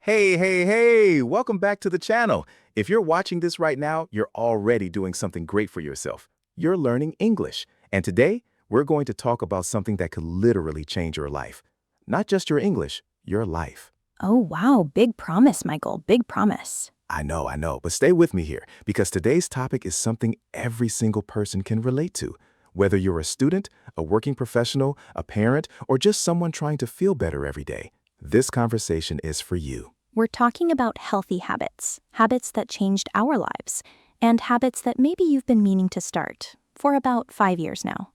Hey, welcome back to the channel. If you're watching this right now, you're already doing something great for yourself. You're learning English. And today, we're going to talk about something that could literally change your life. Not just your English, your life. Oh, wow. Big promise, Michael. Big promise. I know, but stay with me here because today's topic is something every single person can relate to. Whether you're a student, a working professional, a parent, or just someone trying to feel better every day, this conversation is for you. We're talking about healthy habits, habits that changed our lives, and habits that maybe you've been meaning to start for about 5 years now.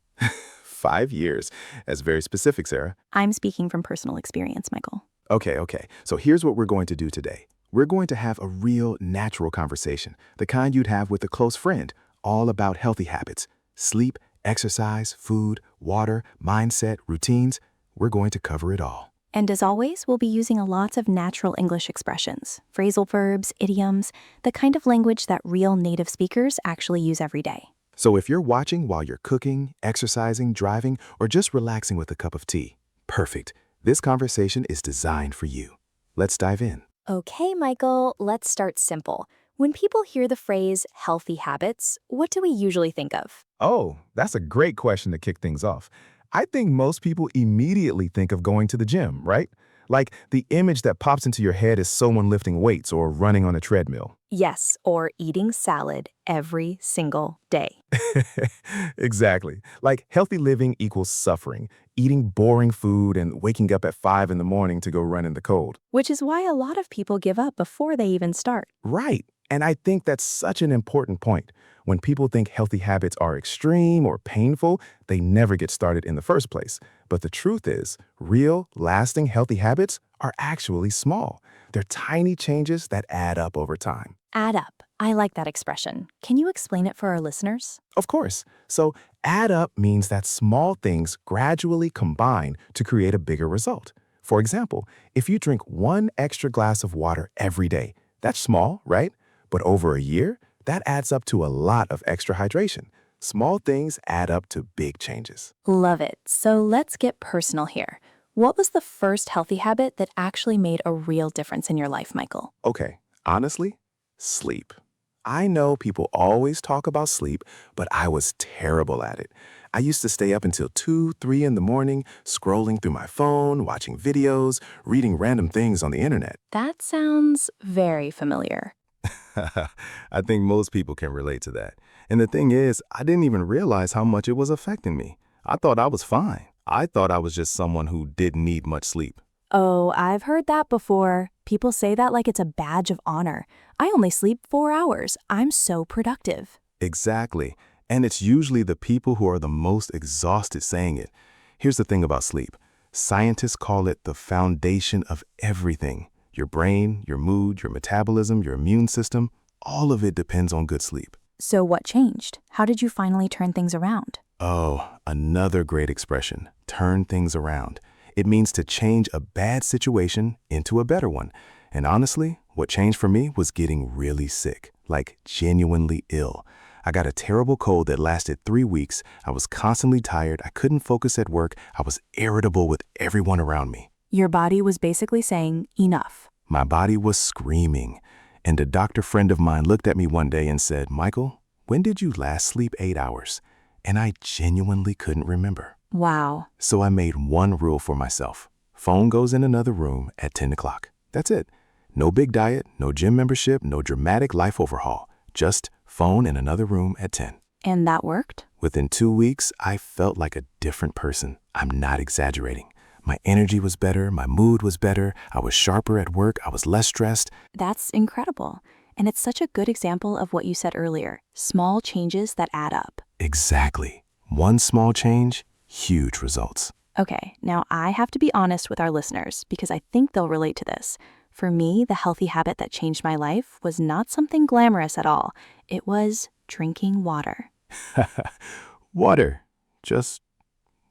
5 years. That's very specific, Sarah. I'm speaking from personal experience, Michael. Okay. So here's what we're going to do today. We're going to have a real, natural conversation, the kind you'd have with a close friend, all about healthy habits. Sleep, exercise, food, water, mindset, routines. We're going to cover it all. And as always, we'll be using lots of natural English expressions, phrasal verbs, idioms, the kind of language that real native speakers actually use every day. So if you're watching while you're cooking, exercising, driving, or just relaxing with a cup of tea, perfect. This conversation is designed for you. Let's dive in. Okay, Michael, let's start simple. When people hear the phrase healthy habits, what do we usually think of? Oh, that's a great question to kick things off. I think most people immediately think of going to the gym, right? Like the image that pops into your head is someone lifting weights or running on a treadmill. Yes, or eating salad every single day. Exactly. Like healthy living equals suffering, eating boring food and waking up at 5 in the morning to go run in the cold. Which is why a lot of people give up before they even start. Right. And I think that's such an important point. When people think healthy habits are extreme or painful, they never get started in the first place. But the truth is, real, lasting healthy habits are actually small. They're tiny changes that add up over time. Add up. I like that expression. Can you explain it for our listeners? Of course. So, add up means that small things gradually combine to create a bigger result. For example, if you drink one extra glass of water every day, that's small, right? But over a year, that adds up to a lot of extra hydration. Small things add up to big changes. Love it. So let's get personal here. What was the first healthy habit that actually made a real difference in your life, Michael? Okay, honestly, sleep. I know people always talk about sleep, but I was terrible at it. I used to stay up until 2, 3 in the morning, scrolling through my phone, watching videos, reading random things on the internet. That sounds very familiar. I think most people can relate to that. And the thing is, I didn't even realize how much it was affecting me. I thought I was fine. I thought I was just someone who didn't need much sleep. Oh, I've heard that before. People say that like it's a badge of honor. I only sleep 4 hours. I'm so productive. Exactly. And it's usually the people who are the most exhausted saying it. Here's the thing about sleep. Scientists call it the foundation of everything. Your brain, your mood, your metabolism, your immune system, all of it depends on good sleep. So what changed? How did you finally turn things around? Oh, another great expression, turn things around. It means to change a bad situation into a better one. And honestly, what changed for me was getting really sick, like genuinely ill. I got a terrible cold that lasted 3 weeks. I was constantly tired. I couldn't focus at work. I was irritable with everyone around me. Your body was basically saying, enough. My body was screaming. And a doctor friend of mine looked at me one day and said, "Michael, when did you last sleep 8 hours?" And I genuinely couldn't remember. Wow. So I made one rule for myself. Phone goes in another room at 10 o'clock. That's it. No big diet, no gym membership, no dramatic life overhaul. Just phone in another room at 10. And that worked? Within 2 weeks, I felt like a different person. I'm not exaggerating. My energy was better, my mood was better, I was sharper at work, I was less stressed. That's incredible. And it's such a good example of what you said earlier, small changes that add up. Exactly. One small change, huge results. Okay, now I have to be honest with our listeners because I think they'll relate to this. For me, the healthy habit that changed my life was not something glamorous at all. It was drinking water. Water. Just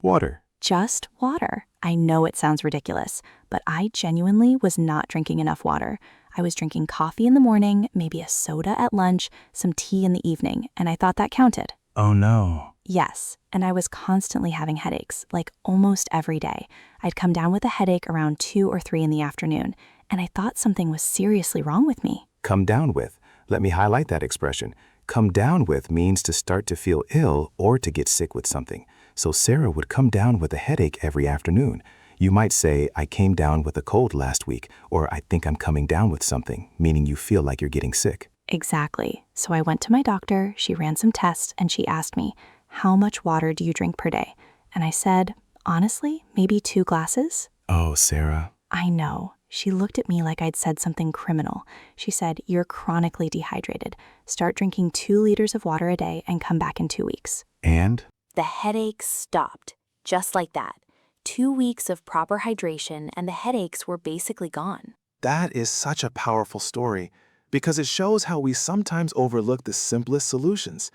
water. Just water. I know it sounds ridiculous, but I genuinely was not drinking enough water. I was drinking coffee in the morning, maybe a soda at lunch, some tea in the evening, and I thought that counted. Oh no. Yes, and I was constantly having headaches, like almost every day. I'd come down with a headache around 2 or 3 in the afternoon, and I thought something was seriously wrong with me. Come down with. Let me highlight that expression. Come down with means to start to feel ill or to get sick with something. So Sarah would come down with a headache every afternoon. You might say, I came down with a cold last week, or I think I'm coming down with something, meaning you feel like you're getting sick. Exactly. So I went to my doctor, she ran some tests, and she asked me, how much water do you drink per day? And I said, honestly, maybe 2 glasses? Oh, Sarah. I know. She looked at me like I'd said something criminal. She said, you're chronically dehydrated. Start drinking 2 liters of water a day and come back in 2 weeks. And? The headaches stopped, just like that. 2 weeks of proper hydration and the headaches were basically gone. That is such a powerful story because it shows how we sometimes overlook the simplest solutions.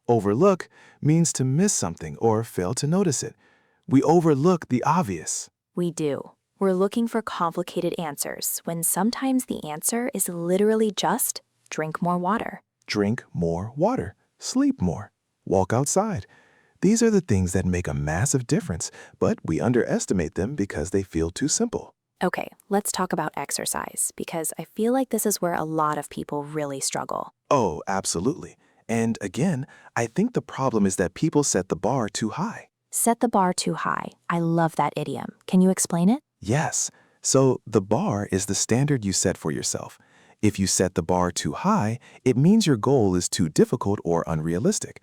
Overlook means to miss something or fail to notice it. We overlook the obvious. We do. We're looking for complicated answers when sometimes the answer is literally just drink more water. Drink more water, sleep more, walk outside. These are the things that make a massive difference, but we underestimate them because they feel too simple. Okay, let's talk about exercise because I feel like this is where a lot of people really struggle. Oh, absolutely. And again, I think the problem is that people set the bar too high. Set the bar too high. I love that idiom. Can you explain it? Yes. So the bar is the standard you set for yourself. If you set the bar too high, it means your goal is too difficult or unrealistic.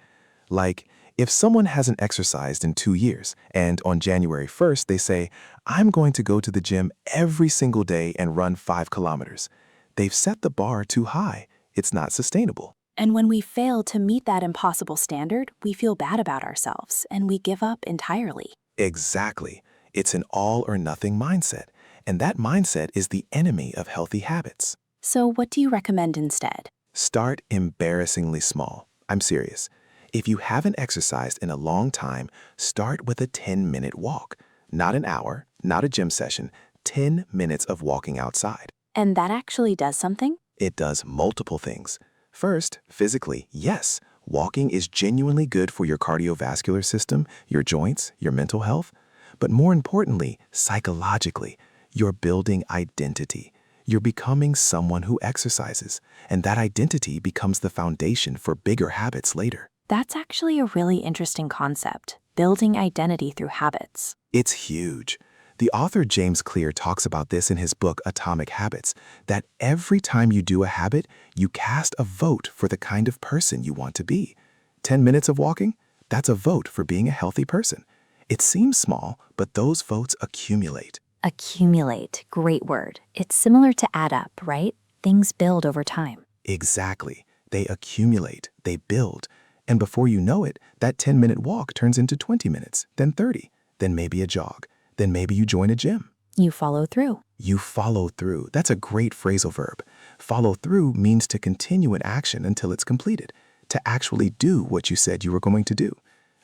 Like, if someone hasn't exercised in 2 years, and on January 1st they say, I'm going to go to the gym every single day and run 5 kilometers. They've set the bar too high. It's not sustainable. And when we fail to meet that impossible standard, we feel bad about ourselves and we give up entirely. Exactly. It's an all-or-nothing mindset, and that mindset is the enemy of healthy habits. So what do you recommend instead? Start embarrassingly small. I'm serious. If you haven't exercised in a long time, start with a 10-minute walk. Not an hour, not a gym session, 10 minutes of walking outside. And that actually does something? It does multiple things. First, physically, yes, walking is genuinely good for your cardiovascular system, your joints, your mental health. But more importantly, psychologically, you're building identity. You're becoming someone who exercises, and that identity becomes the foundation for bigger habits later. That's actually a really interesting concept, building identity through habits. It's huge. The author James Clear talks about this in his book Atomic Habits, that every time you do a habit, you cast a vote for the kind of person you want to be. 10 minutes of walking? That's a vote for being a healthy person. It seems small, but those votes accumulate. Accumulate, great word. It's similar to add up, right? Things build over time. Exactly. They accumulate, they build. And before you know it, that 10-minute walk turns into 20 minutes, then 30, then maybe a jog. Then maybe you join a gym. You follow through. You follow through. That's a great phrasal verb. Follow through means to continue an action until it's completed, to actually do what you said you were going to do.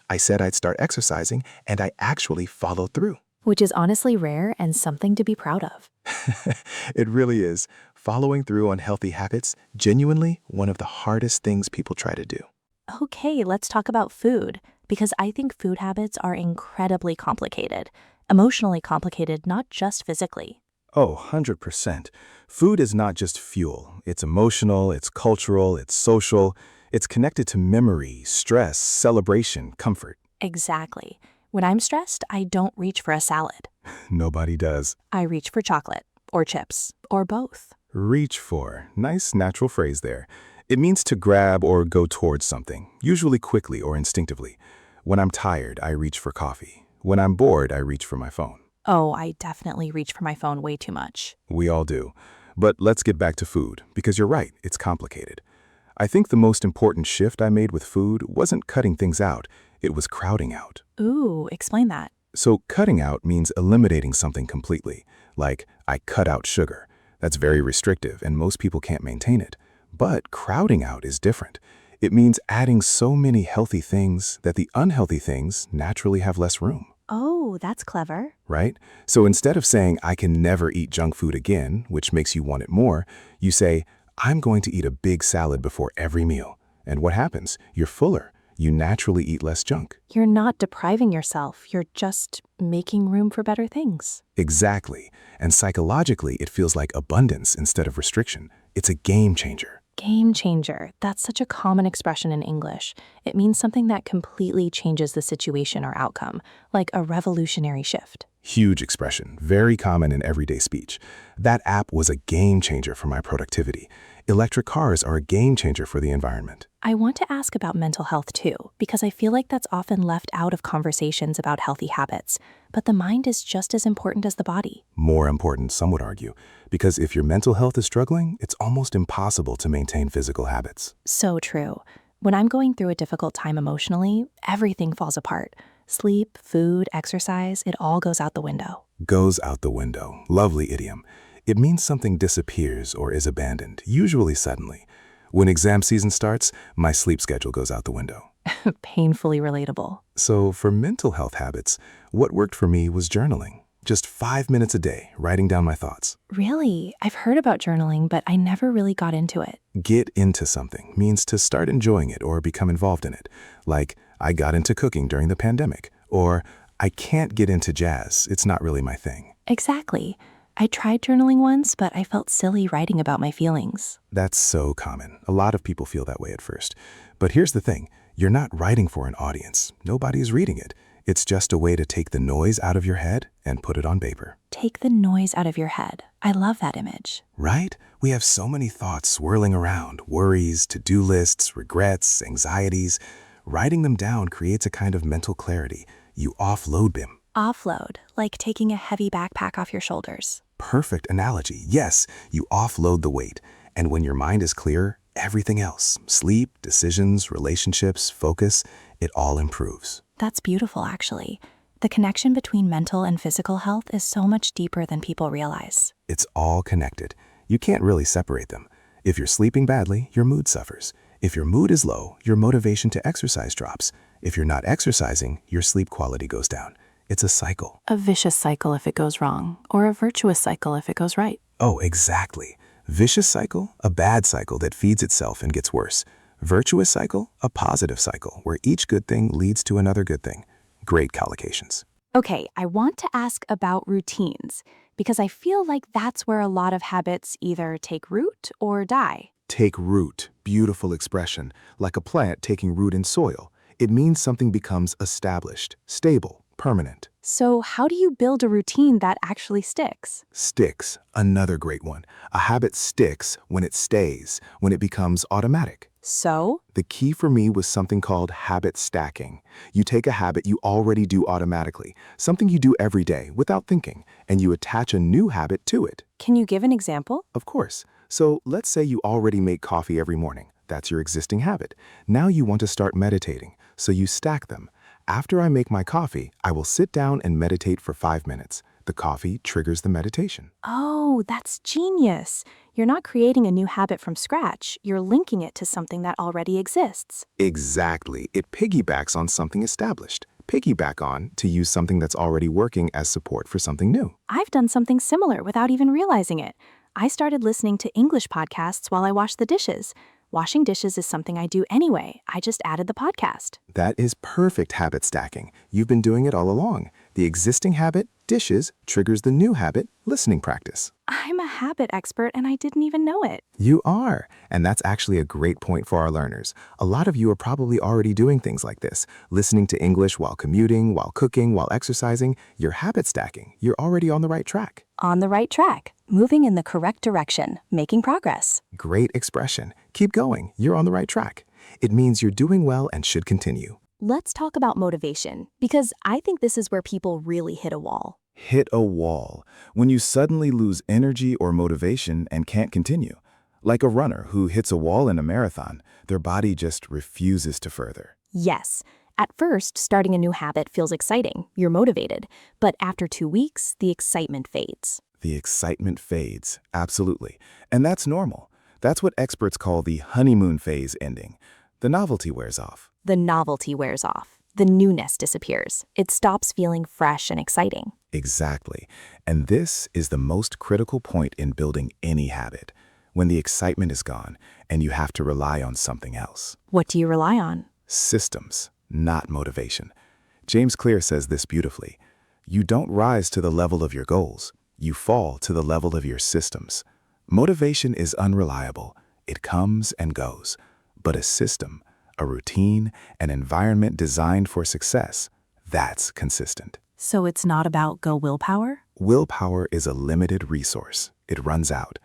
I said I'd start exercising, and I actually followed through. Which is honestly rare and something to be proud of. It really is. Following through on healthy habits, genuinely one of the hardest things people try to do. Okay, let's talk about food, because I think food habits are incredibly complicated. Emotionally complicated, not just physically. Oh, 100%. Food is not just fuel. It's emotional, it's cultural, it's social. It's connected to memory, stress, celebration, comfort. Exactly. When I'm stressed, I don't reach for a salad. Nobody does. I reach for chocolate, or chips, or both. Reach for. Nice natural phrase there. It means to grab or go towards something, usually quickly or instinctively. When I'm tired, I reach for coffee. When I'm bored, I reach for my phone. Oh, I definitely reach for my phone way too much. We all do. But let's get back to food, because you're right, it's complicated. I think the most important shift I made with food wasn't cutting things out, it was crowding out. Ooh, explain that. So cutting out means eliminating something completely. Like, I cut out sugar. That's very restrictive, and most people can't maintain it. But crowding out is different. It means adding so many healthy things that the unhealthy things naturally have less room. Oh, that's clever. Right? So instead of saying, I can never eat junk food again, which makes you want it more, you say, I'm going to eat a big salad before every meal. And what happens? You're fuller. You naturally eat less junk. You're not depriving yourself, you're just making room for better things. Exactly. And psychologically, it feels like abundance instead of restriction. It's a game changer. Game changer. That's such a common expression in English. It means something that completely changes the situation or outcome, like a revolutionary shift. Huge expression, very common in everyday speech. That app was a game changer for my productivity. Electric cars are a game changer for the environment. I want to ask about mental health too, because I feel like that's often left out of conversations about healthy habits. But the mind is just as important as the body. More important, some would argue, because if your mental health is struggling, it's almost impossible to maintain physical habits. So true. When I'm going through a difficult time emotionally, everything falls apart. Sleep, food, exercise, it all goes out the window. Goes out the window. Lovely idiom. It means something disappears or is abandoned, usually suddenly. When exam season starts, my sleep schedule goes out the window. Painfully relatable. So for mental health habits, what worked for me was journaling. Just 5 minutes a day, writing down my thoughts. Really? I've heard about journaling, but I never really got into it. Get into something means to start enjoying it or become involved in it. Like, I got into cooking during the pandemic, or I can't get into jazz, it's not really my thing. Exactly. I tried journaling once, but I felt silly writing about my feelings. That's so common. A lot of people feel that way at first. But here's the thing, you're not writing for an audience. Nobody's reading it. It's just a way to take the noise out of your head and put it on paper. Take the noise out of your head. I love that image. Right? We have so many thoughts swirling around, worries, to-do lists, regrets, anxieties. Writing them down creates a kind of mental clarity. You offload them. Offload, like taking a heavy backpack off your shoulders. Perfect analogy. Yes, you offload the weight. And when your mind is clear, everything else, sleep, decisions, relationships, focus, it all improves. That's beautiful, actually. The connection between mental and physical health is so much deeper than people realize. It's all connected. You can't really separate them. If you're sleeping badly, your mood suffers. If your mood is low, your motivation to exercise drops. If you're not exercising, your sleep quality goes down. It's a cycle. A vicious cycle if it goes wrong, or a virtuous cycle if it goes right. Oh, exactly. Vicious cycle, a bad cycle that feeds itself and gets worse. Virtuous cycle, a positive cycle where each good thing leads to another good thing. Great collocations. Okay, I want to ask about routines, because I feel like that's where a lot of habits either take root or die. Take root, beautiful expression, like a plant taking root in soil. It means something becomes established, stable, permanent. So how do you build a routine that actually sticks? Sticks, another great one. A habit sticks when it stays, when it becomes automatic. So? The key for me was something called habit stacking. You take a habit you already do automatically, something you do every day without thinking, and you attach a new habit to it. Can you give an example? Of course. So let's say you already make coffee every morning. That's your existing habit. Now you want to start meditating, so you stack them. After I make my coffee, I will sit down and meditate for 5 minutes. The coffee triggers the meditation. Oh, that's genius. You're not creating a new habit from scratch. You're linking it to something that already exists. Exactly. It piggybacks on something established. Piggyback on to use something that's already working as support for something new. I've done something similar without even realizing it. I started listening to English podcasts while I washed the dishes. Washing dishes is something I do anyway. I just added the podcast. That is perfect habit stacking. You've been doing it all along. The existing habit, dishes, triggers the new habit, listening practice. I'm a habit expert and I didn't even know it. You are. And that's actually a great point for our learners. A lot of you are probably already doing things like this. Listening to English while commuting, while cooking, while exercising. You're habit stacking. You're already on the right track. On the right track. Moving in the correct direction. Making progress. Great expression. Keep going. You're on the right track. It means you're doing well and should continue. Let's talk about motivation, because I think this is where people really hit a wall. Hit a wall. When you suddenly lose energy or motivation and can't continue. Like a runner who hits a wall in a marathon, their body just refuses to further. Yes. At first, starting a new habit feels exciting. You're motivated. But after 2 weeks, the excitement fades. The excitement fades, absolutely. And that's normal. That's what experts call the honeymoon phase ending. The novelty wears off. The novelty wears off. The newness disappears. It stops feeling fresh and exciting. Exactly. And this is the most critical point in building any habit. When the excitement is gone and you have to rely on something else. What do you rely on? Systems, not motivation. James Clear says this beautifully. You don't rise to the level of your goals. You fall to the level of your systems. Motivation is unreliable. It comes and goes. But a system, a routine, an environment designed for success, that's consistent. So it's not about willpower? Willpower is a limited resource. It runs out.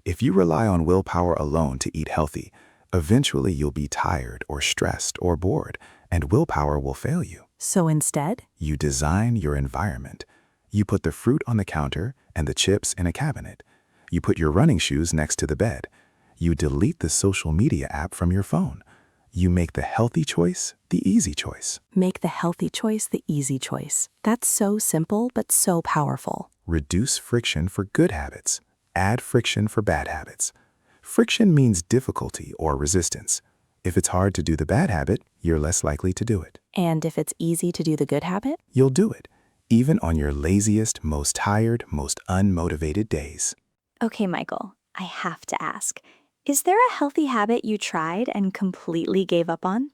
If you rely on willpower alone to eat healthy, eventually you'll be tired or stressed or bored, and willpower will fail you. So instead? You design your environment. You put the fruit on the counter and the chips in a cabinet. You put your running shoes next to the bed. You delete the social media app from your phone. You make the healthy choice the easy choice. Make the healthy choice the easy choice. That's so simple, but so powerful. Reduce friction for good habits. Add friction for bad habits. Friction means difficulty or resistance. If it's hard to do the bad habit, you're less likely to do it. And if it's easy to do the good habit? You'll do it, even on your laziest, most tired, most unmotivated days. Okay, Michael, I have to ask, is there a healthy habit you tried and completely gave up on?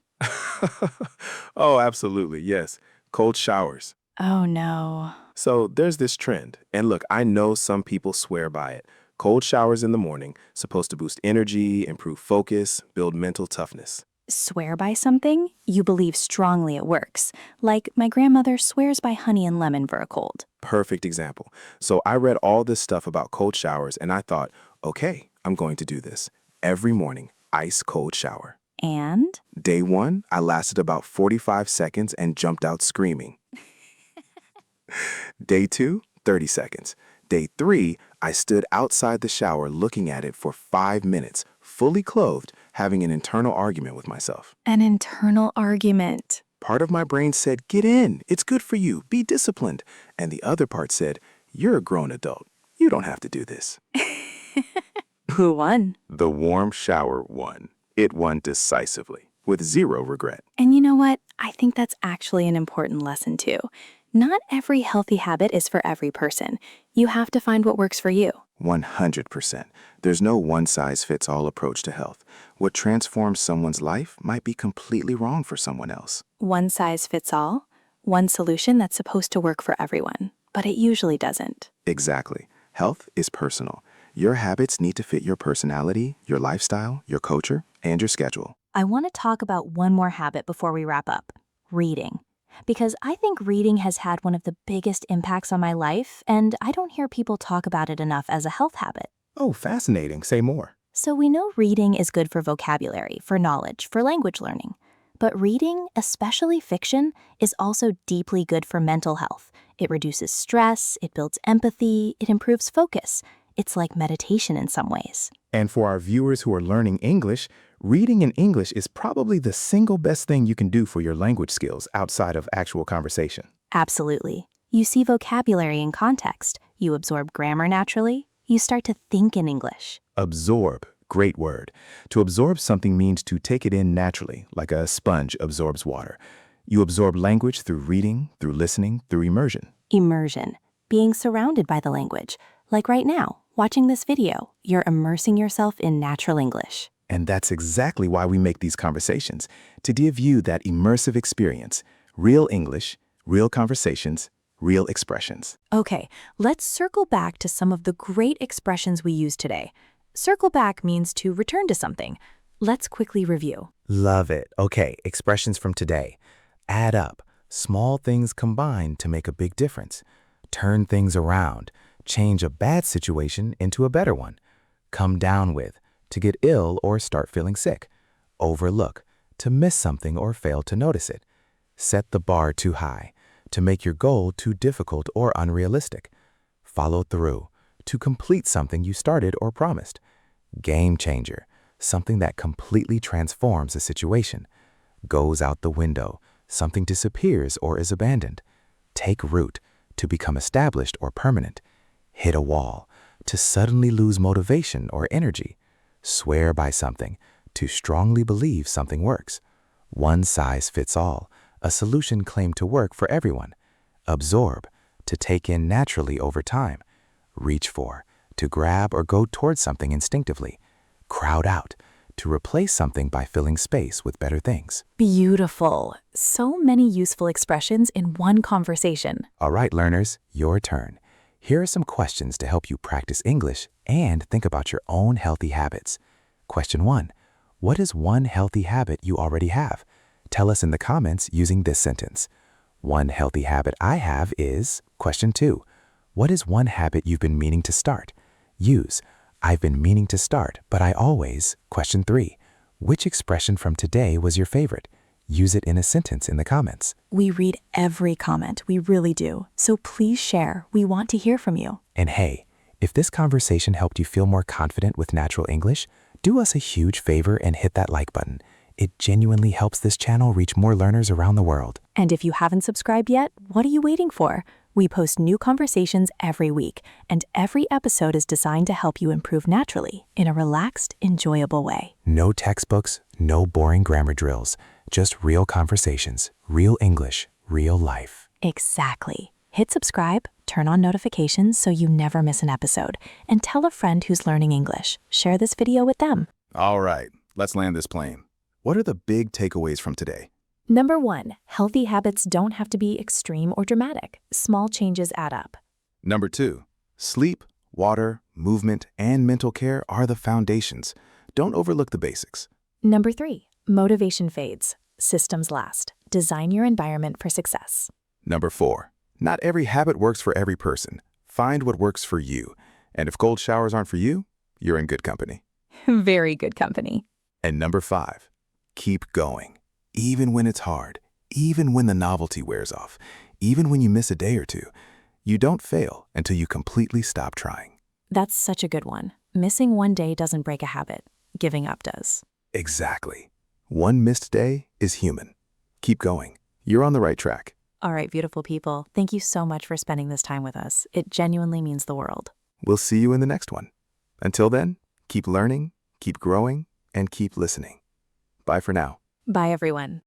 Oh, absolutely, yes. Cold showers. Oh no. So there's this trend, and look, I know some people swear by it. Cold showers in the morning, supposed to boost energy, improve focus, build mental toughness. Swear by something? You believe strongly it works. Like my grandmother swears by honey and lemon for a cold. Perfect example. So I read all this stuff about cold showers, and I thought, okay, I'm going to do this. Every morning, ice cold shower. And? Day 1, I lasted about 45 seconds and jumped out screaming. Day 2, 30 seconds. Day 3, I stood outside the shower looking at it for 5 minutes, fully clothed, having an internal argument with myself. An internal argument. Part of my brain said, get in, it's good for you, be disciplined. And the other part said, you're a grown adult, you don't have to do this. Who won? The warm shower won. It won decisively, with zero regret. And you know what? I think that's actually an important lesson too. Not every healthy habit is for every person. You have to find what works for you. 100%. There's no one-size-fits-all approach to health. What transforms someone's life might be completely wrong for someone else. One size fits all. One solution that's supposed to work for everyone. But it usually doesn't. Exactly. Health is personal. Your habits need to fit your personality, your lifestyle, your culture, and your schedule. I want to talk about one more habit before we wrap up. Reading. Because I think reading has had one of the biggest impacts on my life, and I don't hear people talk about it enough as a health habit. Oh, fascinating. Say more. So we know reading is good for vocabulary, for knowledge, for language learning. But reading, especially fiction, is also deeply good for mental health. It reduces stress, it builds empathy, it improves focus. It's like meditation in some ways. And for our viewers who are learning English, reading in English is probably the single best thing you can do for your language skills outside of actual conversation. Absolutely. You see vocabulary in context. You absorb grammar naturally. You start to think in English. Absorb. Great word. To absorb something means to take it in naturally, like a sponge absorbs water. You absorb language through reading, through listening, through immersion. Immersion. Being surrounded by the language. Like right now, watching this video, you're immersing yourself in natural English. And that's exactly why we make these conversations, to give you that immersive experience. Real English, real conversations, real expressions. Okay, let's circle back to some of the great expressions we use today. Circle back means to return to something. Let's quickly review. Love it. Okay, expressions from today. Add up. Small things combine to make a big difference. Turn things around. Change a bad situation into a better one. Come down with. To get ill or start feeling sick. Overlook. To miss something or fail to notice it. Set the bar too high. To make your goal too difficult or unrealistic. Follow through. To complete something you started or promised. Game changer. Something that completely transforms a situation. Goes out the window. Something disappears or is abandoned. Take root. To become established or permanent. Hit a wall. To suddenly lose motivation or energy. Swear by something. To strongly believe something works. One size fits all. A solution claimed to work for everyone. Absorb. To take in naturally over time. Reach for. To grab or go towards something instinctively. Crowd out. to replace something by filling space with better things. Beautiful. So many useful expressions in one conversation. All right, learners, your turn. Here are some questions to help you practice English and think about your own healthy habits. Question 1. What is one healthy habit you already have? Tell us in the comments using this sentence. One healthy habit I have is... Question 2. What is one habit you've been meaning to start? Use, I've been meaning to start, but I always... Question 3. Which expression from today was your favorite? Use it in a sentence in the comments. We read every comment, we really do. So please share. We want to hear from you. And hey, if this conversation helped you feel more confident with natural English, do us a huge favor and hit that like button. It genuinely helps this channel reach more learners around the world. And if you haven't subscribed yet, what are you waiting for? We post new conversations every week, and every episode is designed to help you improve naturally in a relaxed, enjoyable way. No textbooks, no boring grammar drills, just real conversations, real English, real life. Exactly. Hit subscribe, turn on notifications so you never miss an episode, and tell a friend who's learning English. Share this video with them. All right, let's land this plane. What are the big takeaways from today? Number 1, healthy habits don't have to be extreme or dramatic. Small changes add up. Number 2, sleep, water, movement, and mental care are the foundations. Don't overlook the basics. Number 3, motivation fades. Systems last. Design your environment for success. Number 4, not every habit works for every person. Find what works for you. And if cold showers aren't for you, you're in good company. Very good company. And number 5, keep going. Even when it's hard, even when the novelty wears off, even when you miss a day or two, you don't fail until you completely stop trying. That's such a good one. Missing one day doesn't break a habit. Giving up does. Exactly. One missed day is human. Keep going. You're on the right track. All right, beautiful people. Thank you so much for spending this time with us. It genuinely means the world. We'll see you in the next one. Until then, keep learning, keep growing, and keep listening. Bye for now. Bye, everyone.